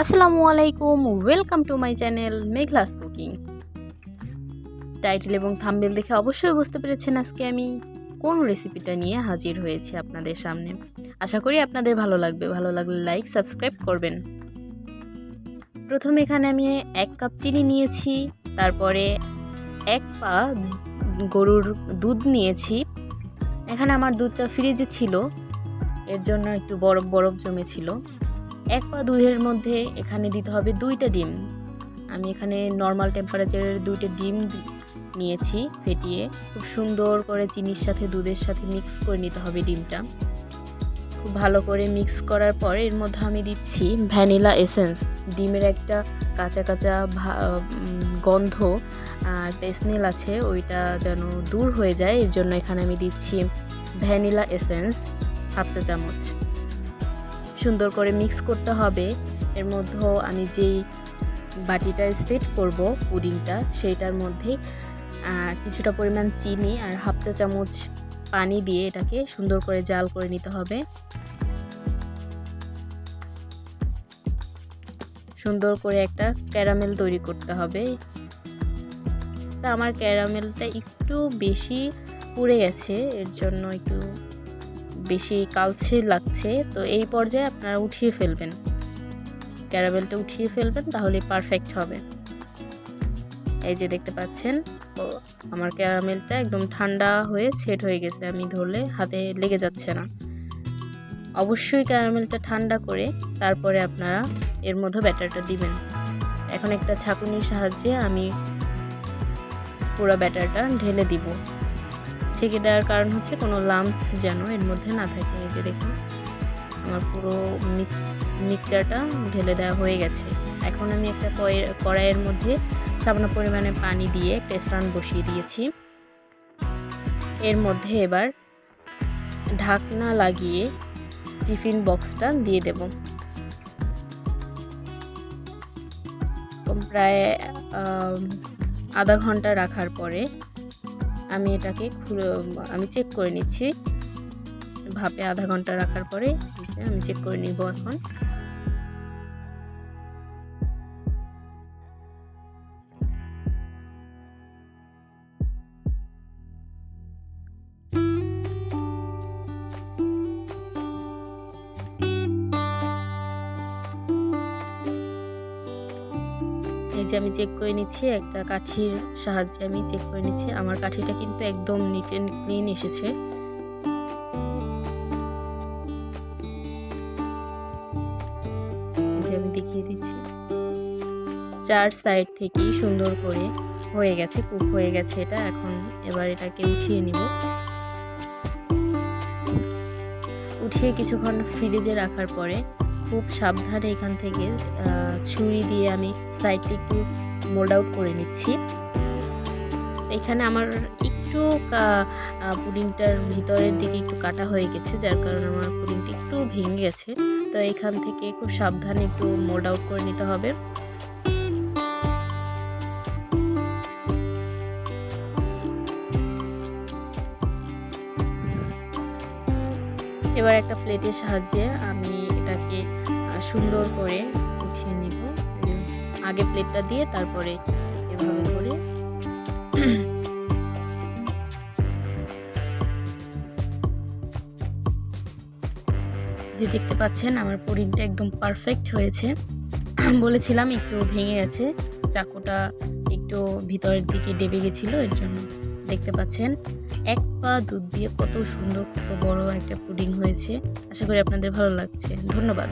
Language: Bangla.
আসসালামু আলাইকুম, welcome to my channel Meghla's cooking. Title এবং থাম্বনেল দেখে অবশ্যই বুঝতে পেরেছেন আজকে আমি কোন রেসিপিটা নিয়ে হাজির হয়েছি আপনাদের সামনে। আশা করি আপনাদের ভালো লাগবে। ভালো লাগলে লাইক সাবস্ক্রাইব করবেন। প্রথমে এখানে আমি 1 কাপ চিনি নিয়েছি, তারপরে 1 পা গরুর দুধ নিয়েছি। এখানে আমার দুধটা ফ্রিজে ছিল, এর জন্য একটু বরফ বরফ জমেছিল। 1 পা দুধের মধ্যে এখানে দিতে হবে 2টা ডিম। আমি এখানে নর্মাল টেম্পারেচারের 2টা ডিম নিয়েছি ফেটিয়ে। খুব সুন্দর করে চিনির সাথে দুধের সাথে মিক্স করে নিতে হবে ডিমটা। খুব ভালো করে মিক্স করার পর এর মধ্যে আমি দিচ্ছি ভ্যানিলা এসেন্স। ডিমের একটা কাঁচা কাঁচা গন্ধ, একটা স্মেল আছে, ওইটা যেন দূর হয়ে যায়, এর জন্য এখানে আমি দিচ্ছি ভ্যানিলা এসেন্স 1/2 চা চামচ। সুন্দর করে মিক্স করতে হবে। এর মধ্যে আমি যেই বাটিটা সেট করব পুডিংটা, সেইটার মধ্যে কিছুটা পরিমাণ চিনি আর 1/2 চা চামচ পানি দিয়ে এটাকে সুন্দর করে জাল করে নিতে হবে। সুন্দর করে একটা ক্যারামেল তৈরি করতে হবে। আমার ক্যারামেলটা একটু বেশি পুড়ে গেছে, এর জন্য একটু বেশি কালচে লাগছে। তো এই পর্যায়ে আপনারা উঠিয়ে ফেলবেন, ক্যারামেলটা উঠিয়ে ফেলবেন, তাহলে পারফেক্ট হবে। এই যে দেখতে পাচ্ছেন, তো আমার ক্যারামেলটা একদম ঠান্ডা হয়ে সেট হয়ে গেছে, আমি ধরলে হাতে লেগে যাচ্ছে না। অবশ্যই ক্যারামেলটা ঠান্ডা করে তারপরে আপনারা এর মধ্যে ব্যাটারটা দিবেন। এখন একটা ছাঁকুনির সাহায্যে আমি পুরো ব্যাটারটা ঢেলে দিব। ছেঁকে দেওয়ার কারণ হচ্ছে কোনো লাম্পস যেন এর মধ্যে না থাকে। এই যে দেখুন, আমার পুরো মিক্সচারটা ঢেলে দেওয়া হয়ে গেছে। এখন আমি একটা কড়াইয়ের মধ্যে সামান্য পরিমাণে পানি দিয়ে একটা স্ট্যান্ড বসিয়ে দিয়েছি। এর মধ্যে এবার ঢাকনা লাগিয়ে টিফিন বক্সটা দিয়ে দেব। প্রায় আধা ঘন্টা রাখার পরে আমি এটাকে আমি চেক করে নিচ্ছি। ভাপে আধা ঘন্টা রাখার পরে আমি চেক করে নিব। এখন এই যে আমি চেক করে নিচ্ছি, একটা কাঠির সাহায্যে আমি চেক করে নিচ্ছি। আমার কাঠিটা কিন্তু একদম নিট অ্যান্ড ক্লিন এসেছে। এই যে আমি দেখিয়ে দিচ্ছি, 4 সাইড থেকেই সুন্দর করে হয়ে গেছে, কুক হয়ে গেছে এটা। এখন এবার এটাকে উঠিয়ে নিব। উঠিয়ে কিছুক্ষণ ফ্রিজে রাখার পরে খুব সাবধানে এখান থেকে ছুরি দিয়ে আমি সাইডটা একটু মোল্ড আউট করে নিচ্ছি। এখানে আমার একটু পুডিংটার ভিতরের দিকে একটু কাটা হয়ে গেছে, যার কারণে আমার পুডিংটা একটু ভেঙে গেছে। তো এখান থেকে খুব সাবধানে একটু মোল্ড আউট করে নিতে হবে। এবার একটা প্লেটের সাহায্যে আমি এটাকে সুন্দর করে উঠিয়ে নিব। আগে প্লেটটা দিয়ে তারপরে এভাবে করে যে দেখতে পাচ্ছেন আমার পুডিংটা একদম পারফেক্ট হয়েছে। বলেছিলাম একটু ভেঙে গেছে, চাকুটা একটু ভিতরের দিকে ডেবে গেছিলো, এর জন্য। দেখতে পাচ্ছেন 1 পা দুধ দিয়ে কত সুন্দর, কত বড় একটা পুডিং হয়েছে। আশা করি আপনাদের ভালো লাগছে। ধন্যবাদ।